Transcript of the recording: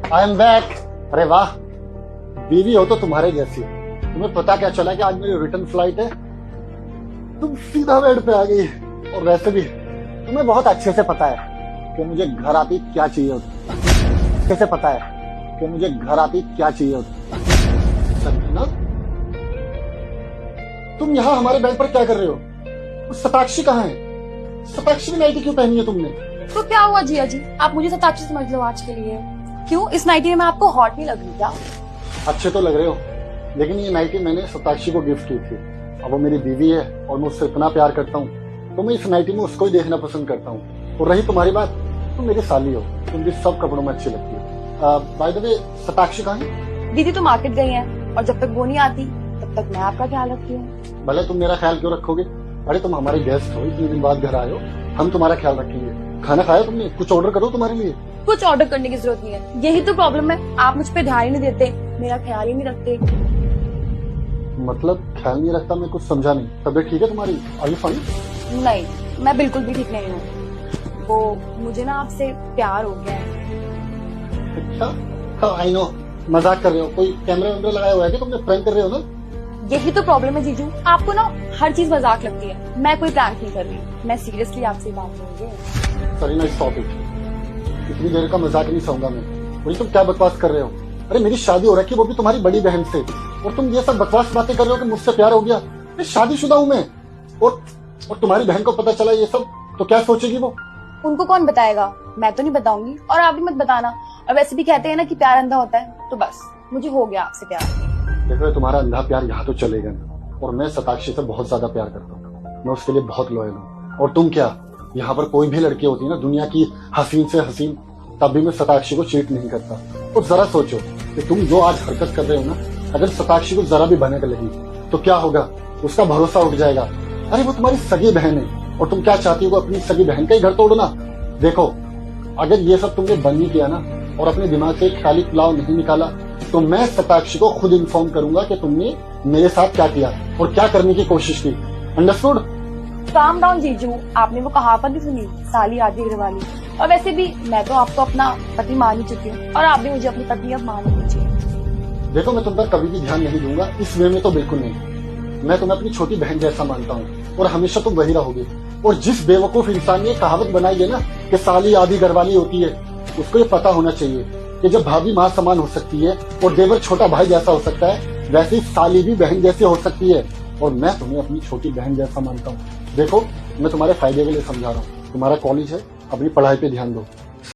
I am back. अरे वाह, बीवी हो तो तुम्हारे जैसी। तुम्हें पता क्या चला कि आज मेरी रिटर्न फ्लाइट है? तुम सीधा बेड पे आ गई। और वैसे भी तुम्हें बहुत अच्छे से पता है कि मुझे घर आती क्या चाहिए होती। अच्छे से पता है कि मुझे घर आती क्या चाहिए होती। संजना, तुम यहाँ हमारे बेड पर क्या कर रहे हो? सताक्षी कहाँ है? सताक्षी की नाइटी क्यों पहनी है तुमने? तो क्या हुआ जिया जी, आप मुझे सताक्षी समझ लो आज के लिए। क्यों, इस नाइटी में मैं आपको हॉट नहीं लग रही क्या? अच्छे तो लग रहे हो, लेकिन ये नाइटी मैंने सताक्षी को गिफ्ट की थी। अब वो मेरी बीवी है और मैं उससे इतना प्यार करता हूँ तो मैं इस नाइटी में उसको ही देखना पसंद करता हूँ। और रही तुम्हारी बात, तुम मेरी साली हो, तुम भी सब कपड़ों में अच्छी लगती हो। बाय द वे, सताक्षी कहाँ है? दीदी तो मार्केट गई हैं और जब तक वो नहीं आती तब तक मैं आपका ख्याल रखती हूँ। भले तुम मेरा ख्याल क्यों रखोगे? अरे तुम हमारे गेस्ट हो, इतने दिन बाद घर आए हो, हम तुम्हारा ख्याल रखेंगे। खाना खाया तुमने? कुछ ऑर्डर करो तुम्हारे लिए। कुछ ऑर्डर करने की जरूरत नहीं है, यही तो प्रॉब्लम है, आप मुझ पे ध्यान ही नहीं देते, मेरा ख्याल ही नहीं रखते। मतलब ख्याल नहीं रखता? मैं कुछ समझा नहीं। तबीयत ठीक है तुम्हारी? Are you fine? नहीं, मैं बिल्कुल भी ठीक नहीं हूँ। वो मुझे ना आपसे प्यार हो गया है। अच्छा, आई नो, मजाक कर रहे हो। कोई कैमरा वैमरा लगाया हुआ है कि तुमने? प्रैंक कर रहे हो ना? यही तो प्रॉब्लम है जीजू, आपको ना हर चीज मजाक लगती है। मैं कोई प्रैंक नहीं कर रही, मैं सीरियसली आपसे बात करूंगी। Sarina, stop it. इतनी देर का मजाक नहीं सहूंगा मैं। वही तुम क्या बकवास कर रहे हो? अरे मेरी शादी हो रखी है, वो भी तुम्हारी बड़ी बहन से, और तुम ये सब बकवास बातें कर रहे हो कि मुझसे प्यार हो गया। मैं शादीशुदा हूं मैं। और तुम्हारी बहन को पता चला ये सब तो क्या सोचेगी वो? उनको कौन बताएगा, मैं तो नहीं बताऊंगी और आप भी मत बताना। और वैसे भी कहते हैं ना कि प्यार अंधा होता है, तो बस मुझे हो गया आपसे प्यार। देखो, तुम्हारा अंधा प्यार यहाँ तो चलेगा ना। और मैं सताक्षी से बहुत ज्यादा प्यार करता हूँ, मैं उसके लिए बहुत लॉयल हूँ। और तुम क्या, यहाँ पर कोई भी लड़की होती है ना दुनिया की हसीन से हसीन, तब भी मैं सताक्षी को चीट नहीं करता। और जरा सोचो कि तुम जो आज हरकत कर रहे हो ना, अगर सताक्षी को जरा भी भनक लगी तो क्या होगा? उसका भरोसा उठ जाएगा। अरे वो तुम्हारी सगी बहन है, और तुम क्या चाहती हो? अपनी सगी बहन का ही घर तोड़ना? देखो, अगर ये सब तुमने बंद नहीं किया ना और अपने दिमाग से खाली पुलाव नहीं निकाला, तो मैं सताक्षी को खुद इन्फॉर्म करूंगा कि तुमने मेरे साथ क्या किया और क्या करने की कोशिश की। अंडरस्टूड? काम डाउन जीजू, आपने वो कहावत नहीं सुनी, साली आधी घरवाली। और वैसे भी मैं तो आपको अपना पति मान ही चुकी हूँ और आप भी मुझे अपनी पत्नी अब मान लीजिए। देखो, मैं तुम पर कभी भी ध्यान नहीं दूंगा, इस वे में तो बिल्कुल नहीं। मैं तुम्हें अपनी छोटी बहन जैसा मानता हूँ और हमेशा तुम वही रहोगे। और जिस बेवकूफ इंसान ने कहावत बनाई है ना कि साली आधी घरवाली होती है, उसको ये पता होना चाहिए कि जब भाभी माँ समान हो सकती है और देवर छोटा भाई जैसा हो सकता है, वैसे ही साली भी बहन जैसी हो सकती है। और मैं तुम्हें अपनी छोटी बहन जैसा मानता हूँ। देखो, मैं तुम्हारे फायदे के लिए समझा रहा हूँ। तुम्हारा कॉलेज है, अपनी पढ़ाई पे ध्यान दो।